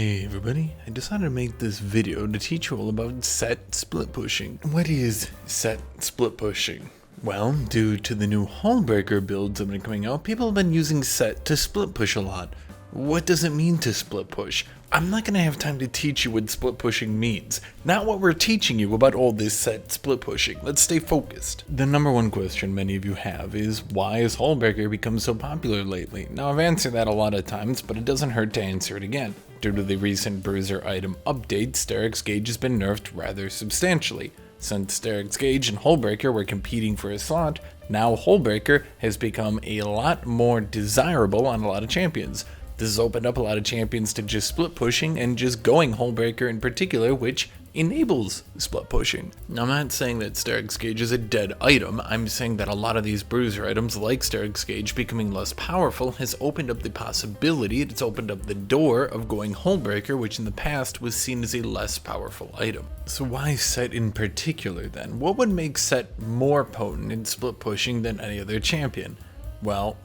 Hey everybody, I decided to make this video to teach you all about set split pushing. What is set split pushing? Well, due to the new Hullbreaker builds that have been coming out, people have been using set to split push a lot. What does it mean to split push? I'm not going to have time to teach you what split pushing means. Not what we're teaching you about all this set split pushing. Let's stay focused. The number one question many of you have is, why has Hullbreaker become so popular lately? Now I've answered that a lot of times, but it doesn't hurt to answer it again. Due to the recent bruiser item update, Sterak's Gauge has been nerfed rather substantially. Since Sterak's Gauge and Hullbreaker were competing for a slot, now Hullbreaker has become a lot more desirable on a lot of champions. This has opened up a lot of champions to just split pushing and just going Hullbreaker in particular, which enables split pushing. Now, I'm not saying that Sterak's Gauge is a dead item. I'm saying that a lot of these bruiser items like Sterak's Gauge becoming less powerful has opened up the possibility, it's opened up the door of going Hullbreaker, which in the past was seen as a less powerful item. So why set in particular then? What would make set more potent in split pushing than any other champion? Well,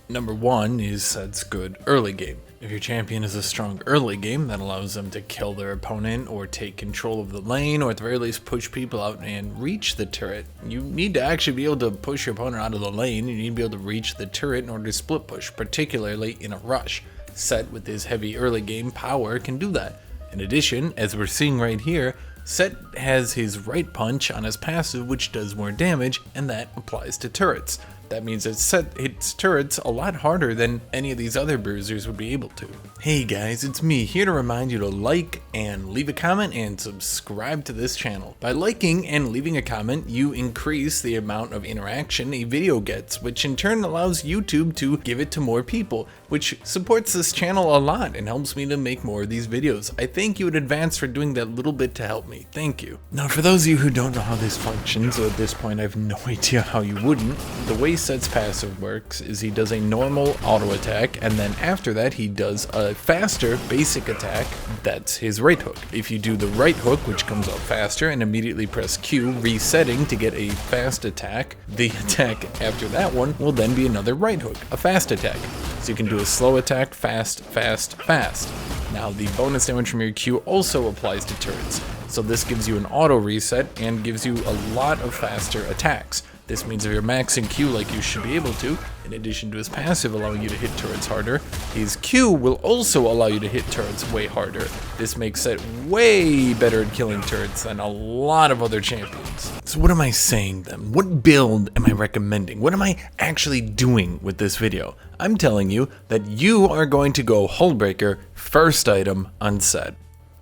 number one is set's good early game. If your champion is a strong early game, that allows them to kill their opponent or take control of the lane, or at the very least push people out and reach the turret. You need to actually be able to push your opponent out of the lane. You need to be able to reach the turret in order to split push, particularly in a rush. Set with his heavy early game power can do that. In addition, as we're seeing right here, Set has his right punch on his passive, which does more damage, and that applies to turrets. That means that Set hits turrets a lot harder than any of these other bruisers would be able to. Hey guys, it's me, here to remind you to like and leave a comment and subscribe to this channel. By liking and leaving a comment, you increase the amount of interaction a video gets, which in turn allows YouTube to give it to more people, which supports this channel a lot and helps me to make more of these videos. I thank you in advance for doing that little bit to help me. Thank you. Now, for those of you who don't know how this functions, or at this point I have no idea how you wouldn't, the way Set's passive works is he does a normal auto attack, and then after that he does a faster basic attack. That's his right hook. If you do the right hook, which comes out faster, and immediately press Q, resetting to get a fast attack, the attack after that one will then be another right hook, a fast attack. So you can do a slow attack, fast, fast, fast. Now the bonus damage from your Q also applies to turrets. So this gives you an auto reset and gives you a lot of faster attacks. This means if you're maxing Q like you should be able to, in addition to his passive allowing you to hit turrets harder, his Q will also allow you to hit turrets way harder. This makes Set way better at killing turrets than a lot of other champions. So what am I saying then? What build am I recommending? What am I actually doing with this video? I'm telling you that you are going to go Hullbreaker first item on Set.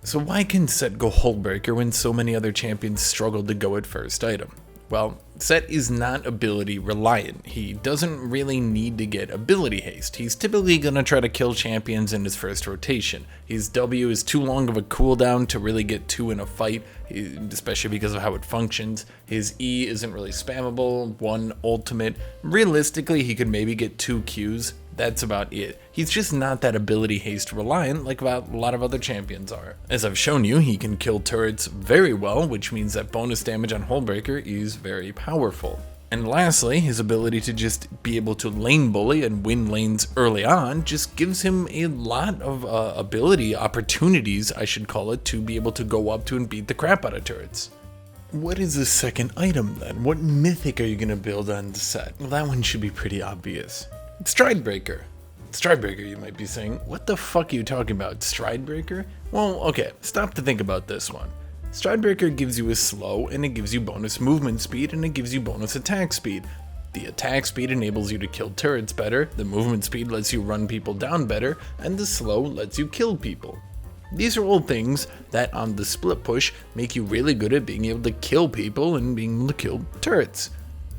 So why can Set go Hullbreaker when so many other champions struggle to go at first item? Well, Set is not ability reliant. He doesn't really need to get ability haste. He's typically going to try to kill champions in his first rotation. His W is too long of a cooldown to really get two in a fight, especially because of how it functions. His E isn't really spammable, one ultimate. Realistically, he could maybe get two Qs. That's about it. He's just not that ability haste reliant like a lot of other champions are. As I've shown you, he can kill turrets very well, which means that bonus damage on Hullbreaker is very powerful. And lastly, his ability to just be able to lane bully and win lanes early on just gives him a lot of ability opportunities, I should call it, to be able to go up to and beat the crap out of turrets. What is the second item then? What mythic are you going to build on the Set? Well, that one should be pretty obvious. Stridebreaker. Stridebreaker, you might be saying, what the fuck are you talking about? Stridebreaker? Well, okay, stop to think about this one. Stridebreaker gives you a slow, and it gives you bonus movement speed, and it gives you bonus attack speed. The attack speed enables you to kill turrets better, the movement speed lets you run people down better, and the slow lets you kill people. These are all things that on the split push make you really good at being able to kill people and being able to kill turrets.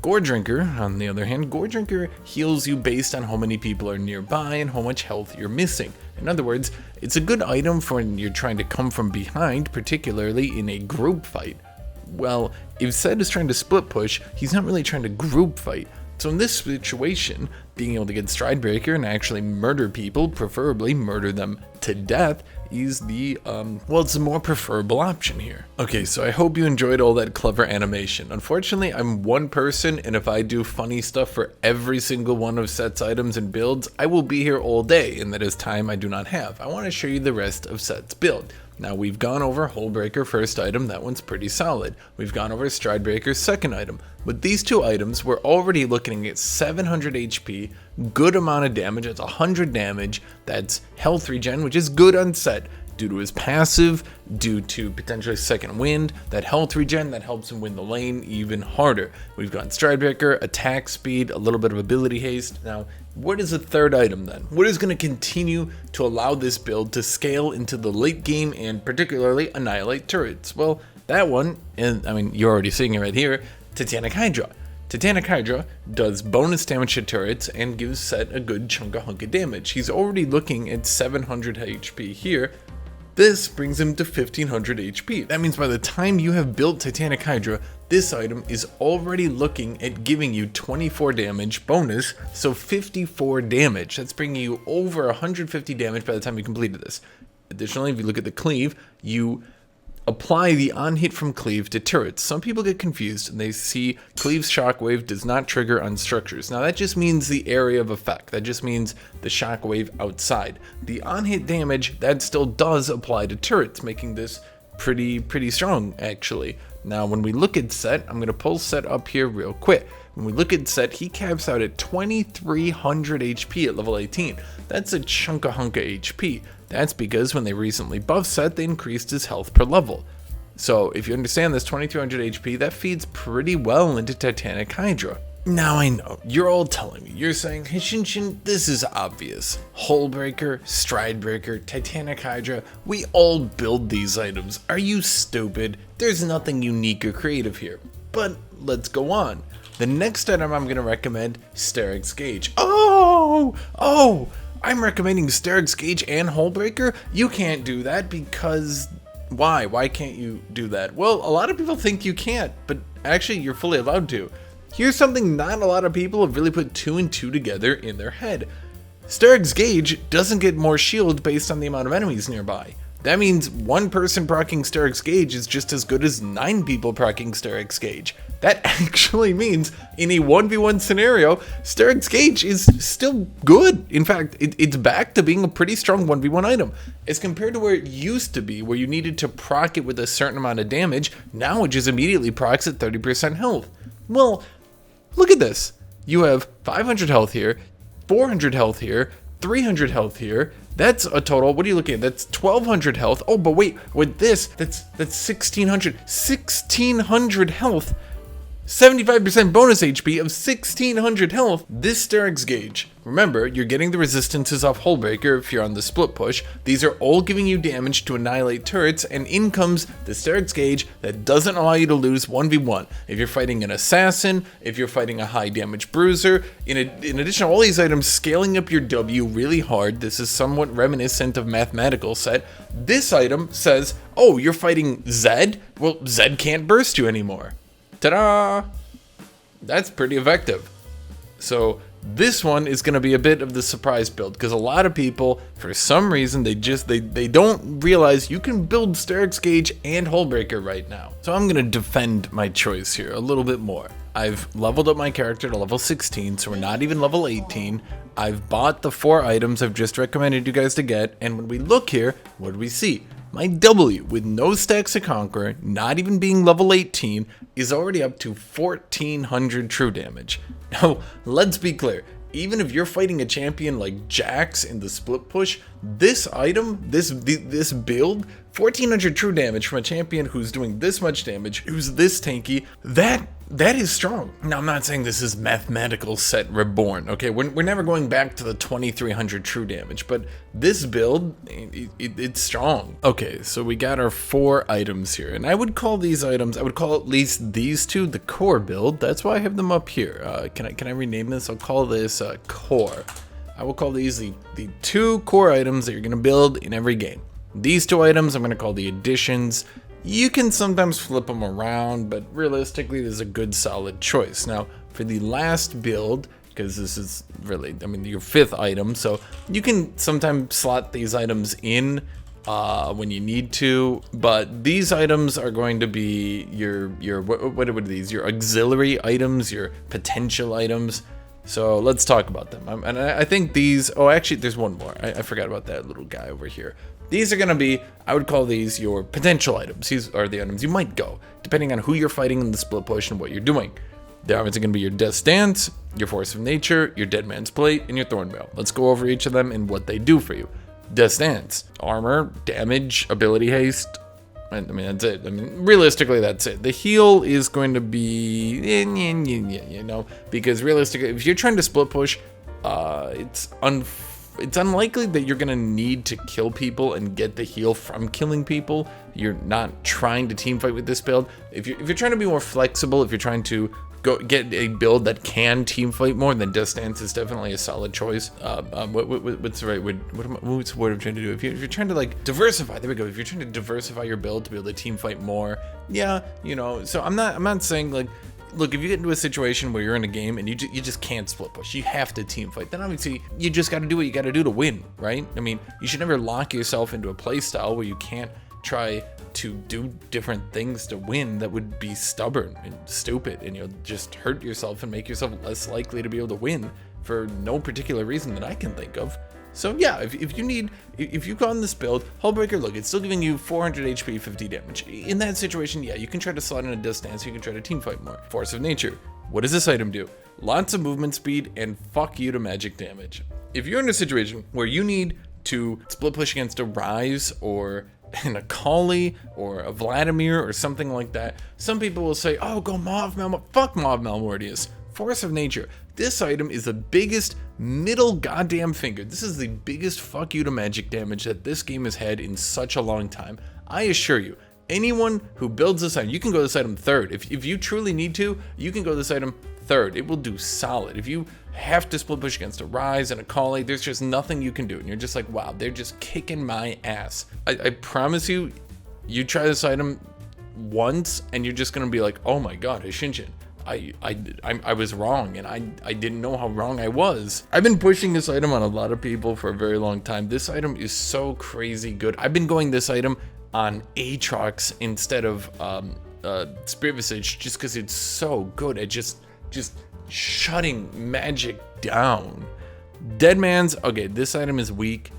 Goredrinker, on the other hand, Goredrinker heals you based on how many people are nearby and how much health you're missing. In other words, it's a good item for when you're trying to come from behind, particularly in a group fight. Well, if Set is trying to split push, he's not really trying to group fight. So in this situation, being able to get Stridebreaker and actually murder people, preferably murder them to death is the, well, it's a more preferable option here. Okay, so I hope you enjoyed all that clever animation. Unfortunately, I'm one person, and if I do funny stuff for every single one of Set's items and builds, I will be here all day, and that is time I do not have. I want to show you the rest of Set's build. Now, we've gone over Hullbreaker first item, that one's pretty solid. We've gone over Stridebreaker's second item. With these two items, we're already looking at 700 HP, good amount of damage, that's 100 damage, that's health regen, which is good on Set, due to his passive, due to potentially second wind, that health regen that helps him win the lane even harder. We've got Stridebreaker, attack speed, a little bit of ability haste. Now, what is the third item then? What is going to continue to allow this build to scale into the late game and particularly annihilate turrets? Well, that one, and I mean, you're already seeing it right here, Titanic Hydra. Titanic Hydra does bonus damage to turrets and gives Set a good chunk of damage. He's already looking at 700 HP here. This brings him to 1500 HP. That means by the time you have built Titanic Hydra, this item is already looking at giving you 24 damage bonus, so 54 damage. That's bringing you over 150 damage by the time you completed this. Additionally, if you look at the cleave, you apply the on-hit from cleave to turrets. Some people get confused and they see cleave's shockwave does not trigger on structures. Now that just means the area of effect. That just means the shockwave outside. The on-hit damage, that still does apply to turrets, making this pretty strong actually. Now when we look at Set, I'm going to pull Set up here real quick. When we look at Set, he caps out at 2300 HP at level 18. That's a chunk of HP. That's because when they recently buffed Set, they increased his health per level. So if you understand this 2300 HP, that feeds pretty well into Titanic Hydra. Now I know, you're all telling me, you're saying, Hashinshin, this is obvious. Hullbreaker, Stridebreaker, Titanic Hydra, we all build these items. Are you stupid? There's nothing unique or creative here. But let's go on. The next item I'm going to recommend, Steric's Gauge. Oh! I'm recommending Steric's Gauge and Hullbreaker? You can't do that because... Why? Why can't you do that? Well, a lot of people think you can't, but actually you're fully allowed to. Here's something not a lot of people have really put 2 and 2 together in their head. Steric's Gauge doesn't get more shield based on the amount of enemies nearby. That means one person proccing Steric's Gauge is just as good as 9 people proccing Steric's Gauge. That actually means in a 1v1 scenario, Steric's Gauge is still good. In fact, it's back to being a pretty strong 1v1 item. As compared to where it used to be, where you needed to proc it with a certain amount of damage, now it just immediately procs at 30% health. Well, look at this. You have 500 health here, 400 health here, 300 health here. That's a total, what are you looking at? That's 1200 health. Oh, but wait, with this, that's 1600. 1600 health. 75% bonus HP of 1600 health. This Steric's Gauge. Remember, you're getting the resistances off Hullbreaker if you're on the split push. These are all giving you damage to annihilate turrets, and in comes the Steric's Gauge that doesn't allow you to lose 1v1. If you're fighting an assassin, if you're fighting a high damage bruiser, in addition to all these items scaling up your W really hard, this is somewhat reminiscent of Mathematical Set. This item says, oh, you're fighting Zed? Well, Zed can't burst you anymore. Ta-da! That's pretty effective. So this one is going to be a bit of the surprise build because a lot of people, for some reason, they don't realize you can build Steric's Gauge and Hullbreaker right now. So I'm going to defend my choice here a little bit more. I've leveled up my character to level 16, so we're not even level 18. I've bought the 4 items I've just recommended you guys to get, and when we look here, what do we see? My W, with no stacks to conquer, not even being level 18, is already up to 1400 true damage. Now, let's be clear, even if you're fighting a champion like Jax in the split push, this item, this build, 1400 true damage from a champion who's doing this much damage, who's this tanky, that is strong. Now, I'm not saying this is Mathematical Set reborn, okay? We're never going back to the 2300 true damage, but this build, it's strong. Okay, so we got our 4 items here, and I would call these items, I would call at least these 2 the core build. That's why I have them up here. Can I rename this? I'll call this core. I will call these the 2 core items that you're gonna build in every game. These 2 items I'm gonna call the additions. You can sometimes flip them around, but realistically, this is a good solid choice. Now, for the last build, because this is really, I mean, your 5th item. So you can sometimes slot these items in when you need to, but these items are going to be your what are these? Your auxiliary items, your potential items. So let's talk about them. And I think these, oh, actually, there's one more. I forgot about that little guy over here. These are going to be, I would call these your potential items. These are the items you might go, depending on who you're fighting in the split push and what you're doing. The items are going to be your Death's Dance, your Force of Nature, your Dead Man's Plate, and your Thornmail. Let's go over each of them and what they do for you. Death's Dance, armor, damage, ability haste. I mean, that's it. I mean, realistically, that's it. The heal is going to be, you know, because realistically, if you're trying to split push, it's unlikely that you're gonna need to kill people and get the heal from killing people. You're not trying to team fight with this build. If you're trying to be more flexible, if you're trying to go get a build that can team fight more, then Death's Dance is definitely a solid choice. What's the right word? What's the word I'm trying to do? If you're trying to like diversify, there we go. If you're trying to diversify your build to be able to team fight more, yeah, you know. So I'm not saying like, look, if you get into a situation where you're in a game and you just can't split push, you have to team fight, then obviously you just got to do what you got to do to win, right? I mean, you should never lock yourself into a play style where you can't try to do different things to win. That would be stubborn and stupid, and you'll just hurt yourself and make yourself less likely to be able to win for no particular reason that I can think of. So yeah, if you've gotten this build, Hullbreaker, look, it's still giving you 400 HP, 50 damage. In that situation, yeah, you can try to slot in a distance, you can try to team fight more. Force of Nature, what does this item do? Lots of movement speed and fuck you to magic damage. If you're in a situation where you need to split push against a Rise or an Akali or a Vladimir or something like that, some people will say, oh, go Mav Malmortius. Fuck Mav Malmortius. Force of Nature. This item is the biggest middle goddamn finger. This is the biggest fuck you to magic damage that this game has had in such a long time. I assure you, anyone who builds this item, you can go this item 3rd. If you truly need to, you can go this item 3rd. It will do solid. If you have to split push against a Rise and a Akali, there's just nothing you can do. And you're just like, wow, they're just kicking my ass. I promise you, you try this item once and you're just going to be like, oh my god, Hashinshin. I was wrong, and I didn't know how wrong I was. I've been pushing this item on a lot of people for a very long time. This item is so crazy good. I've been going this item on Aatrox instead of Spirit Visage just because it's so good at just shutting magic down. Dead Man's, okay, this item is weak.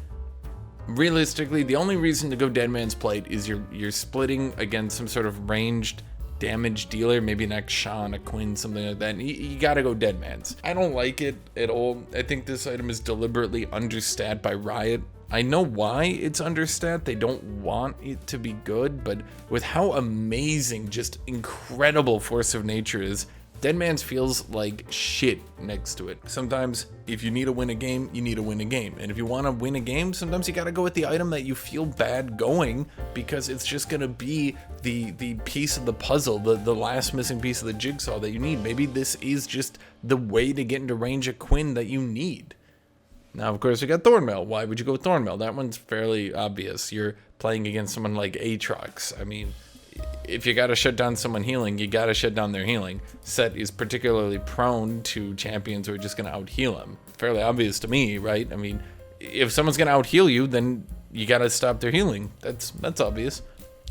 Realistically, the only reason to go Dead Man's Plate is you're splitting against some sort of ranged damage dealer, maybe an Akshan, a Quinn, something like that. And you gotta go Dead Man's. I don't like it at all. I think this item is deliberately understat by Riot. I know why it's understat. They don't want it to be good, but with how amazing, just incredible Force of Nature is, Dead Man's feels like shit next to it. Sometimes if you need to win a game, you need to win a game. And if you want to win a game, sometimes you got to go with the item that you feel bad going, because it's just going to be the piece of the puzzle, the last missing piece of the jigsaw that you need. Maybe this is just the way to get into range of Quinn that you need. Now, of course, we got Thornmail. Why would you go Thornmail? That one's fairly obvious. You're playing against someone like Aatrox. I mean, if you gotta shut down someone healing, you gotta shut down their healing. Set is particularly prone to champions who are just gonna out heal him. Fairly obvious to me, right? I mean, if someone's gonna out heal you, then you gotta stop their healing. That's obvious.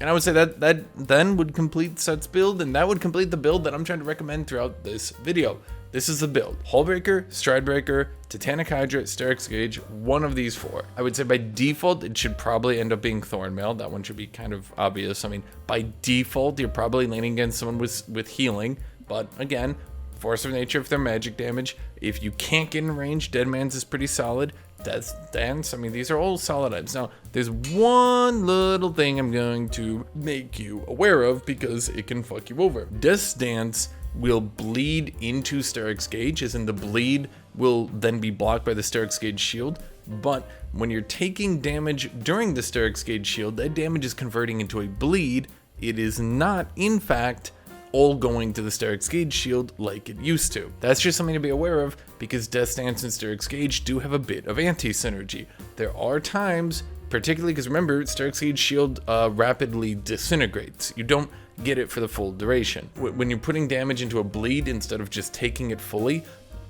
And I would say that then would complete Set's build, and that would complete the build that I'm trying to recommend throughout this video. This is the build. Hullbreaker, Stridebreaker, Titanic Hydra, Sterix Gauge, one of these 4. I would say by default, it should probably end up being Thornmail. That one should be kind of obvious. I mean, by default, you're probably leaning against someone with healing. But again, Force of Nature if they're magic damage. If you can't get in range, Dead Man's is pretty solid. Death's Dance, I mean, these are all solid items. Now, there's one little thing I'm going to make you aware of because it can fuck you over. Death's Dance will bleed into Sterix Gauge, as in the bleed will then be blocked by the Sterix Gauge shield. But when you're taking damage during the Sterix Gauge shield, that damage is converting into a bleed. It is not, in fact, all going to the Sterix Gauge shield like it used to. That's just something to be aware of, because Death's Dance and Sterix Gauge do have a bit of anti-synergy. There are times, particularly because remember, Sterix Gauge shield rapidly disintegrates. You don't get it for the full duration. When you're putting damage into a bleed instead of just taking it fully,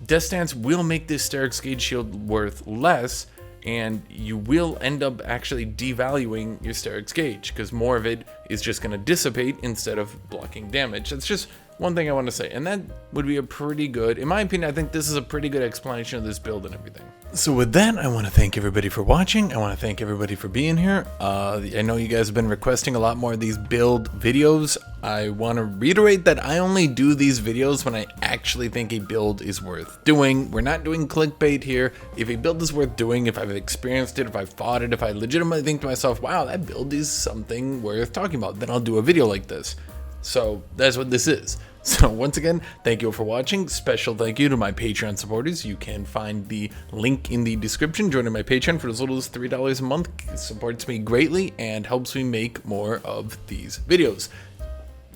Death Stance will make this Sterix Gauge shield worth less, and you will end up actually devaluing your Sterix Gauge, because more of it is just going to dissipate instead of blocking damage. That's just one thing I want to say, and that would be a pretty good, in my opinion, I think this is a pretty good explanation of this build and everything. So with that, I want to thank everybody for watching. I want to thank everybody for being here. I know you guys have been requesting a lot more of these build videos. I want to reiterate that I only do these videos when I actually think a build is worth doing. We're not doing clickbait here. If a build is worth doing, if I've experienced it, if I've fought it, if I legitimately think to myself, wow, that build is something worth talking about, then I'll do a video like this. So that's what this is. So once again, thank you all for watching. Special thank you to my Patreon supporters. You can find the link in the description. Joining my Patreon for as little as $3 a month supports me greatly and helps me make more of these videos.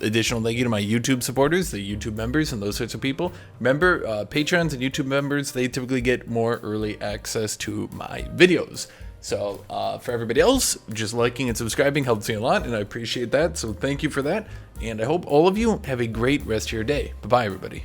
Additional thank you to my YouTube supporters, the YouTube members, and those sorts of people. Remember, Patreons and YouTube members, they typically get more early access to my videos. So for everybody else, just liking and subscribing helps me a lot, and I appreciate that. So thank you for that. And I hope all of you have a great rest of your day. Bye-bye, everybody.